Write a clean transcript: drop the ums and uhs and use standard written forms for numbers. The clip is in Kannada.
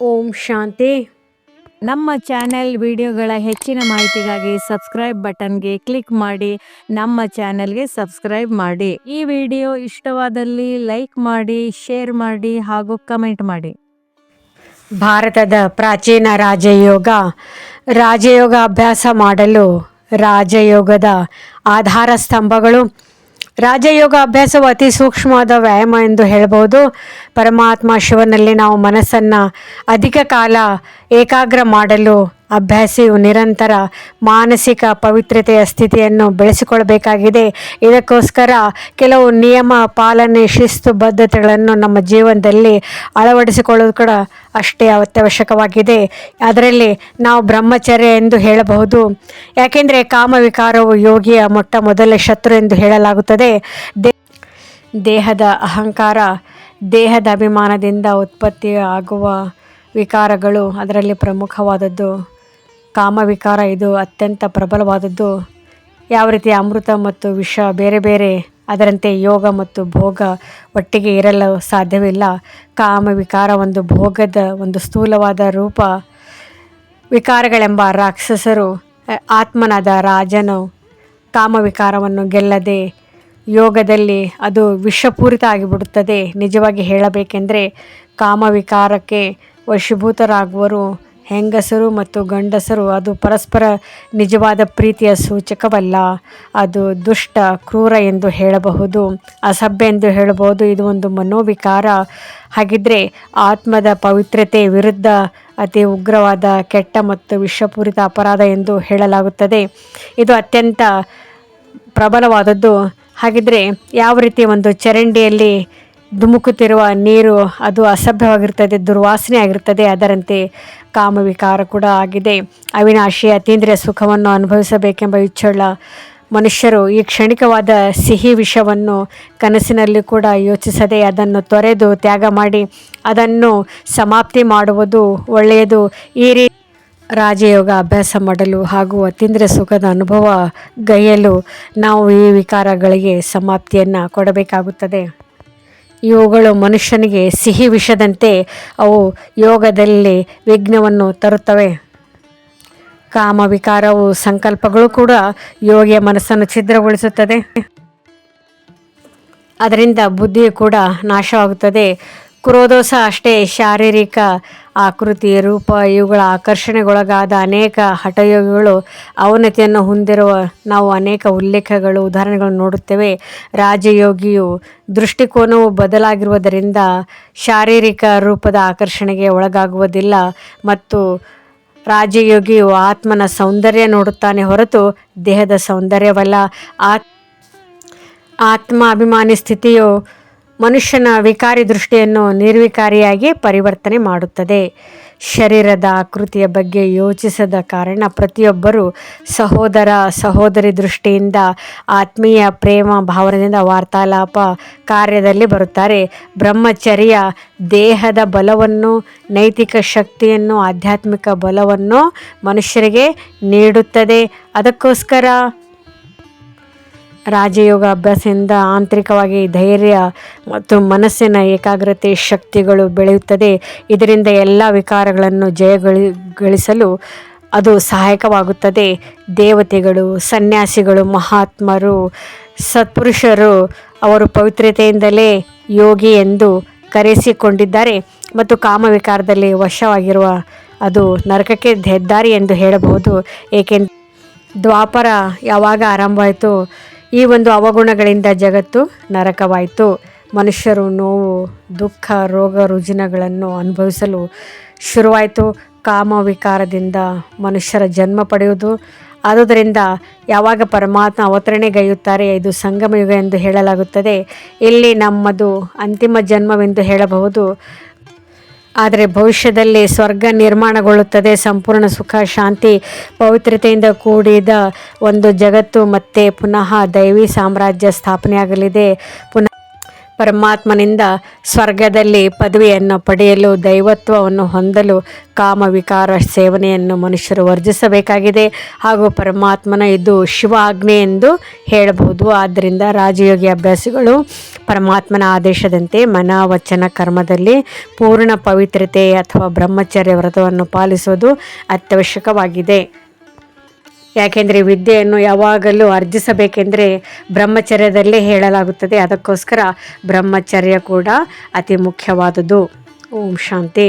ಓಂ ಶಾಂತಿ. ನಮ್ಮ ಚಾನೆಲ್ ವಿಡಿಯೋಗಳ ಹೆಚ್ಚಿನ ಮಾಹಿತಿಗಾಗಿ ಸಬ್ಸ್ಕ್ರೈಬ್ ಬಟನ್ಗೆ ಕ್ಲಿಕ್ ಮಾಡಿ ನಮ್ಮ ಚಾನೆಲ್ಗೆ ಸಬ್ಸ್ಕ್ರೈಬ್ ಮಾಡಿ. ಈ ವಿಡಿಯೋ ಇಷ್ಟವಾದಲ್ಲಿ ಲೈಕ್ ಮಾಡಿ, ಶೇರ್ ಮಾಡಿ ಹಾಗೂ ಕಮೆಂಟ್ ಮಾಡಿ. ಭಾರತದ ಪ್ರಾಚೀನ ರಾಜಯೋಗ ಅಭ್ಯಾಸ ಮಾಡಲು ರಾಜಯೋಗದ ಆಧಾರ ಸ್ತಂಭಗಳು. ರಾಜಯೋಗ ಅಭ್ಯಾಸವು ಅತಿ ಸೂಕ್ಷ್ಮವಾದ ವ್ಯಾಯಾಮ ಎಂದು ಹೇಳಬಹುದು. ಪರಮಾತ್ಮ ಶಿವನಲ್ಲಿ ನಾವು ಮನಸ್ಸನ್ನು ಅಧಿಕ ಕಾಲ ಏಕಾಗ್ರ ಮಾಡಲು ಅಭ್ಯಾಸಿಯು ನಿರಂತರ ಮಾನಸಿಕ ಪವಿತ್ರತೆಯ ಸ್ಥಿತಿಯನ್ನು ಬೆಳೆಸಿಕೊಳ್ಳಬೇಕಾಗಿದೆ. ಇದಕ್ಕೋಸ್ಕರ ಕೆಲವು ನಿಯಮ ಪಾಲನೆ, ಶಿಸ್ತು ಬದ್ಧತೆಗಳನ್ನು ನಮ್ಮ ಜೀವನದಲ್ಲಿ ಅಳವಡಿಸಿಕೊಳ್ಳೋದು ಕೂಡ ಅಷ್ಟೇ ಅತ್ಯವಶ್ಯಕವಾಗಿದೆ. ಅದರಲ್ಲಿ ನಾವು ಬ್ರಹ್ಮಚರ್ಯ ಎಂದು ಹೇಳಬಹುದು. ಯಾಕೆಂದರೆ ಕಾಮವಿಕಾರವು ಯೋಗಿಯ ಮೊಟ್ಟ ಮೊದಲ ಶತ್ರು ಎಂದು ಹೇಳಲಾಗುತ್ತದೆ. ದೇಹದ ಅಹಂಕಾರ, ದೇಹದ ಅಭಿಮಾನದಿಂದ ಉತ್ಪತ್ತಿ ಆಗುವ ವಿಕಾರಗಳು, ಅದರಲ್ಲಿ ಪ್ರಮುಖವಾದದ್ದು ಕಾಮವಿಕಾರ. ಇದು ಅತ್ಯಂತ ಪ್ರಬಲವಾದದ್ದು. ಯಾವ ರೀತಿ ಅಮೃತ ಮತ್ತು ವಿಷ ಬೇರೆ ಬೇರೆ, ಅದರಂತೆ ಯೋಗ ಮತ್ತು ಭೋಗ ಒಟ್ಟಿಗೆ ಇರಲು ಸಾಧ್ಯವಿಲ್ಲ. ಕಾಮವಿಕಾರ ಒಂದು ಭೋಗದ ಒಂದು ಸ್ಥೂಲವಾದ ರೂಪ. ವಿಕಾರಗಳೆಂಬ ರಾಕ್ಷಸರು, ಆತ್ಮನಾದ ರಾಜನು ಕಾಮವಿಕಾರವನ್ನು ಗೆಲ್ಲದೆ ಯೋಗದಲ್ಲಿ ಅದು ವಿಷಪೂರಿತ ಆಗಿಬಿಡುತ್ತದೆ. ನಿಜವಾಗಿ ಹೇಳಬೇಕೆಂದರೆ ಕಾಮವಿಕಾರಕ್ಕೆ ವಶೀಭೂತರಾಗುವರು ಹೆಂಗಸರು ಮತ್ತು ಗಂಡಸರು. ಅದು ಪರಸ್ಪರ ನಿಜವಾದ ಪ್ರೀತಿಯ ಸೂಚಕವಲ್ಲ. ಅದು ದುಷ್ಟ, ಕ್ರೂರ ಎಂದು ಹೇಳಬಹುದು, ಅಸಭ್ಯ ಎಂದು ಹೇಳಬಹುದು. ಇದು ಒಂದು ಮನೋವಿಕಾರ. ಹಾಗಿದ್ರೆ ಆತ್ಮದ ಪವಿತ್ರತೆ ವಿರುದ್ಧ ಅತಿ ಉಗ್ರವಾದ, ಕೆಟ್ಟ ಮತ್ತು ವಿಷಪೂರಿತ ಅಪರಾಧ ಎಂದು ಹೇಳಲಾಗುತ್ತದೆ. ಇದು ಅತ್ಯಂತ ಪ್ರಬಲವಾದದ್ದು. ಹಾಗಿದ್ರೆ ಯಾವ ರೀತಿ ಒಂದು ಚರಂಡಿಯಲ್ಲಿ ಧುಮುಕುತ್ತಿರುವ ನೀರು ಅದು ಅಸಭ್ಯವಾಗಿರ್ತದೆ, ದುರ್ವಾಸನೆ ಆಗಿರ್ತದೆ, ಅದರಂತೆ ಕಾಮವಿಕಾರ ಕೂಡ ಆಗಿದೆ. ಅವಿನಾಶಿ ಅತೀಂದ್ರಿಯ ಸುಖವನ್ನು ಅನುಭವಿಸಬೇಕೆಂಬ ಇಚ್ಛೆಯುಳ್ಳ ಮನುಷ್ಯರು ಈ ಕ್ಷಣಿಕವಾದ ಸಿಹಿ ವಿಷವನ್ನು ಕನಸಿನಲ್ಲಿ ಕೂಡ ಯೋಚಿಸದೆ ಅದನ್ನು ತೊರೆದು ತ್ಯಾಗ ಮಾಡಿ ಅದನ್ನು ಸಮಾಪ್ತಿ ಮಾಡುವುದು ಒಳ್ಳೆಯದು. ಈ ರೀತಿ ರಾಜಯೋಗ ಅಭ್ಯಾಸ ಮಾಡಲು ಹಾಗೂ ಅತೀಂದ್ರಿಯ ಸುಖದ ಅನುಭವ ಗೈಯಲು ನಾವು ಈ ವಿಕಾರಗಳಿಗೆ ಸಮಾಪ್ತಿಯನ್ನು ಕೊಡಬೇಕಾಗುತ್ತದೆ. ಇವುಗಳು ಮನುಷ್ಯನಿಗೆ ಸಿಹಿ ವಿಷದಂತೆ, ಅವು ಯೋಗದಲ್ಲಿ ವಿಘ್ನವನ್ನು ತರುತ್ತವೆ. ಕಾಮವಿಕಾರವು ಸಂಕಲ್ಪಗಳು ಕೂಡ ಯೋಗಿಯ ಮನಸ್ಸನ್ನು ಛಿದ್ರಗೊಳಿಸುತ್ತದೆ. ಅದರಿಂದ ಬುದ್ಧಿಯು ಕೂಡ ನಾಶವಾಗುತ್ತದೆ. ಕ್ರೋಧೋಸ ಅಷ್ಟೇ. ಶಾರೀರಿಕ ಆಕೃತಿ, ರೂಪ ಇವುಗಳ ಆಕರ್ಷಣೆಗೊಳಗಾದ ಅನೇಕ ಹಠಯೋಗಿಗಳು ಅವನತಿಯನ್ನು ಹೊಂದಿರುವ ನಾವು ಅನೇಕ ಉಲ್ಲೇಖಗಳು, ಉದಾಹರಣೆಗಳನ್ನು ನೋಡುತ್ತೇವೆ. ರಾಜಯೋಗಿಯು ದೃಷ್ಟಿಕೋನವು ಬದಲಾಗಿರುವುದರಿಂದ ಶಾರೀರಿಕ ರೂಪದ ಆಕರ್ಷಣೆಗೆ ಒಳಗಾಗುವುದಿಲ್ಲ ಮತ್ತು ರಾಜಯೋಗಿಯು ಆತ್ಮನ ಸೌಂದರ್ಯ ನೋಡುತ್ತಾನೆ ಹೊರತು ದೇಹದ ಸೌಂದರ್ಯವಲ್ಲ. ಆತ್ಮ ಅಭಿಮಾನಿ ಸ್ಥಿತಿಯು ಮನುಷ್ಯನ ವಿಕಾರಿ ದೃಷ್ಟಿಯನ್ನು ನಿರ್ವಿಕಾರಿಯಾಗಿ ಪರಿವರ್ತನೆ ಮಾಡುತ್ತದೆ. ಶರೀರದ ಆಕೃತಿಯ ಬಗ್ಗೆ ಯೋಚಿಸದ ಕಾರಣ ಪ್ರತಿಯೊಬ್ಬರೂ ಸಹೋದರ ಸಹೋದರಿ ದೃಷ್ಟಿಯಿಂದ ಆತ್ಮೀಯ ಪ್ರೇಮ ಭಾವನೆಯಿಂದ ವಾರ್ತಾಲಾಪ ಕಾರ್ಯದಲ್ಲಿ ಬರುತ್ತಾರೆ. ಬ್ರಹ್ಮಚರ್ಯ ದೇಹದ ಬಲವನ್ನು, ನೈತಿಕ ಶಕ್ತಿಯನ್ನು, ಆಧ್ಯಾತ್ಮಿಕ ಬಲವನ್ನು ಮನುಷ್ಯರಿಗೆ ನೀಡುತ್ತದೆ. ಅದಕ್ಕೋಸ್ಕರ ರಾಜಯೋಗ ಅಭ್ಯಾಸದಿಂದ ಆಂತರಿಕವಾಗಿ ಧೈರ್ಯ ಮತ್ತು ಮನಸ್ಸಿನ ಏಕಾಗ್ರತೆ ಶಕ್ತಿಗಳು ಬೆಳೆಯುತ್ತದೆ. ಇದರಿಂದ ಎಲ್ಲ ವಿಕಾರಗಳನ್ನು ಗಳಿಸಲು ಅದು ಸಹಾಯಕವಾಗುತ್ತದೆ. ದೇವತೆಗಳು, ಸನ್ಯಾಸಿಗಳು, ಮಹಾತ್ಮರು, ಸತ್ಪುರುಷರು ಅವರು ಪವಿತ್ರತೆಯಿಂದಲೇ ಯೋಗಿ ಎಂದು ಕರೆಸಿಕೊಂಡಿದ್ದಾರೆ ಮತ್ತು ಕಾಮವಿಕಾರದಲ್ಲಿ ವಶವಾಗಿರುವ ಅದು ನರಕಕ್ಕೆ ಹೆದ್ದಾರಿ ಎಂದು ಹೇಳಬಹುದು. ಏಕೆಂದರೆ ದ್ವಾಪರ ಯಾವಾಗ ಆರಂಭವಾಯಿತು, ಈ ಒಂದು ಅವಗುಣಗಳಿಂದ ಜಗತ್ತು ನರಕವಾಯಿತು. ಮನುಷ್ಯರು ನೋವು, ದುಃಖ, ರೋಗ ರುಜಿನಗಳನ್ನು ಅನುಭವಿಸಲು ಶುರುವಾಯಿತು. ಕಾಮವಿಕಾರದಿಂದ ಮನುಷ್ಯರ ಜನ್ಮ ಪಡೆಯುವುದು. ಆದುದರಿಂದ ಯಾವಾಗ ಪರಮಾತ್ಮ ಅವತರಣೆಗೈಯುತ್ತಾರೆ, ಇದು ಸಂಗಮಯುಗ ಎಂದು ಹೇಳಲಾಗುತ್ತದೆ. ಇಲ್ಲಿ ನಮ್ಮದು ಅಂತಿಮ ಜನ್ಮವೆಂದು ಹೇಳಬಹುದು. ಆದರೆ ಭವಿಷ್ಯದಲ್ಲಿ ಸ್ವರ್ಗ ನಿರ್ಮಾಣಗೊಳ್ಳುತ್ತದೆ. ಸಂಪೂರ್ಣ ಸುಖ, ಶಾಂತಿ, ಪವಿತ್ರತೆಯಿಂದ ಕೂಡಿದ ಒಂದು ಜಗತ್ತು ಮತ್ತೆ ಪುನಃ ದೈವಿ ಸಾಮ್ರಾಜ್ಯ ಸ್ಥಾಪನೆಯಾಗಲಿದೆ. ಪರಮಾತ್ಮನಿಂದ ಸ್ವರ್ಗದಲ್ಲಿ ಪದವಿಯನ್ನು ಪಡೆಯಲು ದೈವತ್ವವನ್ನು ಹೊಂದಲು ಕಾಮವಿಕಾರ ಸೇವನೆಯನ್ನು ಮನುಷ್ಯರು ವರ್ಜಿಸಬೇಕಾಗಿದೆ. ಹಾಗೂ ಪರಮಾತ್ಮನ ಇದು ಶಿವ ಆಜ್ಞೆ ಎಂದು ಹೇಳಬಹುದು. ಆದ್ದರಿಂದ ರಾಜಯೋಗಿ ಅಭ್ಯಾಸಿಗಳು ಪರಮಾತ್ಮನ ಆದೇಶದಂತೆ ಮನ ವಚನ ಕರ್ಮದಲ್ಲಿ ಪೂರ್ಣ ಪವಿತ್ರತೆ ಅಥವಾ ಬ್ರಹ್ಮಚರ್ಯ ವ್ರತವನ್ನು ಪಾಲಿಸುವುದು ಅತ್ಯವಶ್ಯಕವಾಗಿದೆ. ಯಾಕೆಂದರೆ ವಿದ್ಯೆಯನ್ನು ಯಾವಾಗಲೂ ಅರ್ಜಿಸಬೇಕೆಂದರೆ ಬ್ರಹ್ಮಚರ್ಯದಲ್ಲೇ ಹೇಳಲಾಗುತ್ತದೆ. ಅದಕ್ಕೋಸ್ಕರ ಬ್ರಹ್ಮಚರ್ಯ ಕೂಡ ಅತಿ ಮುಖ್ಯವಾದುದು. ಓಂ ಶಾಂತಿ.